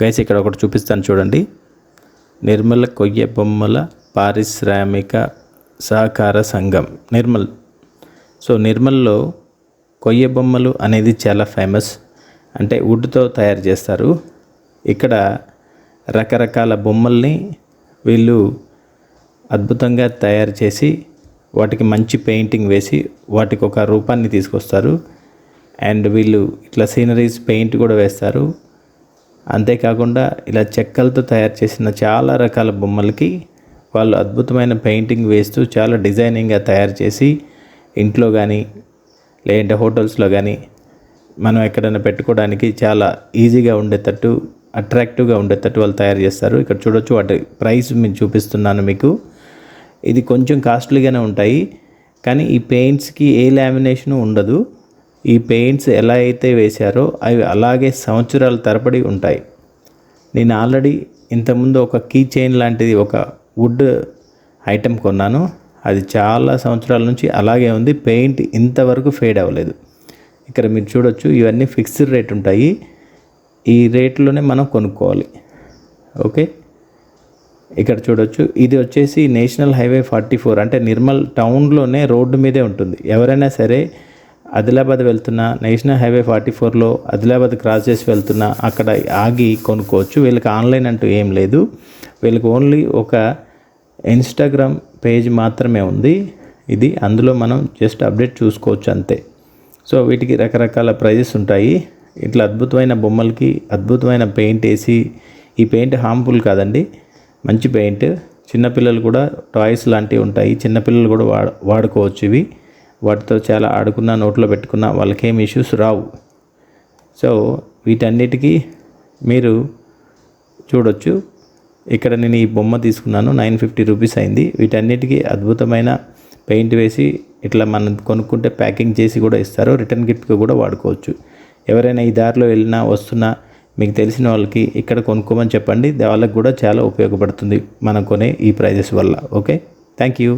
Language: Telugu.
గైస్ ఇక్కడ ఒకటి చూపిస్తాను చూడండి. నిర్మల్ కొయ్య బొమ్మల పారిశ్రామిక సహకార సంఘం నిర్మల్. సో నిర్మల్లో కొయ్య బొమ్మలు అనేది చాలా ఫేమస్. అంటే వుడ్తో తయారు చేస్తారు. ఇక్కడ రకరకాల బొమ్మల్ని వీళ్ళు అద్భుతంగా తయారు చేసి వాటికి మంచి పెయింటింగ్ వేసి వాటికి ఒక రూపాన్ని తీసుకొస్తారు. అండ్ వీళ్ళు ఇట్లా సీనరీస్ పెయింట్ కూడా వేస్తారు. అంతేకాకుండా ఇలా చెక్కలతో తయారు చేసిన చాలా రకాల బొమ్మలకి వాళ్ళు అద్భుతమైన పెయింటింగ్ వేస్తూ చాలా డిజైనింగ్గా తయారు చేసి ఇంట్లో కానీ లేదంటే హోటల్స్లో కానీ మనం ఎక్కడైనా పెట్టుకోవడానికి చాలా ఈజీగా ఉండేటట్టు అట్రాక్టివ్గా ఉండేటట్టు వాళ్ళు తయారు చేస్తారు. ఇక్కడ చూడొచ్చు వాటి ప్రైస్ మీకు చూపిస్తున్నాను మీకు. ఇది కొంచెం కాస్ట్లీగానే ఉంటాయి, కానీ ఈ పెయింట్స్కి ఏ లామినేషను ఉండదు. ఈ పెయింట్స్ ఎలా అయితే వేశారో అవి అలాగే సంవత్సరాల తరబడి ఉంటాయి. నేను ఆల్రెడీ ఇంతకుముందు ఒక కీ చైన్ లాంటిది ఒక వుడ్ ఐటెం కొన్నాను. అది చాలా సంవత్సరాల నుంచి అలాగే ఉంది. పెయింట్ ఇంతవరకు ఫేడ్ అవ్వలేదు. ఇక్కడ మీరు చూడొచ్చు ఇవన్నీ ఫిక్స్డ్ రేట్ ఉంటాయి. ఈ రేట్లోనే మనం కొనుక్కోవాలి. ఓకే, ఇక్కడ చూడొచ్చు ఇది వచ్చేసి నేషనల్ హైవే 44 అంటే నిర్మల్ టౌన్లోనే రోడ్డు మీదే ఉంటుంది. ఎవరైనా సరే ఆదిలాబాద్ వెళ్తున్నా నేషనల్ హైవే 44లో ఆదిలాబాద్ క్రాస్ చేసి వెళ్తున్నా అక్కడ ఆగి కొనుక్కోవచ్చు. వీళ్ళకి ఆన్లైన్ అంటూ ఏం లేదు. వీళ్ళకి ఓన్లీ ఒక ఇన్స్టాగ్రామ్ పేజ్ మాత్రమే ఉంది. ఇది అందులో మనం జస్ట్ అప్డేట్ చూసుకోవచ్చు అంతే. సో వీటికి రకరకాల ప్రైజెస్ ఉంటాయి. ఇట్లా అద్భుతమైన బొమ్మలకి అద్భుతమైన పెయింట్ వేసి, ఈ పెయింట్ హార్మ్ఫుల్ కాదండి, మంచి పెయింట్. చిన్నపిల్లలు కూడా టాయ్స్ లాంటివి ఉంటాయి, చిన్నపిల్లలు కూడా వాడుకోవచ్చు. ఇవి వాటితో చాలా ఆడుకున్నా నోట్లో పెట్టుకున్నా వాళ్ళకేం ఇష్యూస్ రావు. సో వీటన్నిటికీ మీరు చూడొచ్చు. ఇక్కడ నేను ఈ బొమ్మ తీసుకున్నాను, 950 రూపీస్ అయింది. వీటన్నిటికీ అద్భుతమైన పెయింట్ వేసి ఇట్లా మనం కొనుక్కుంటే ప్యాకింగ్ చేసి కూడా ఇస్తారు. రిటర్న్ గిఫ్ట్గా కూడా వాడుకోవచ్చు. ఎవరైనా ఈ దారిలో వెళ్ళినా వస్తున్నా మీకు తెలిసిన వాళ్ళకి ఇక్కడ కొనుక్కోమని చెప్పండి. వాళ్ళకి కూడా చాలా ఉపయోగపడుతుంది మనం కొనే ఈ ప్రైజెస్ వల్ల. Okay, thank you.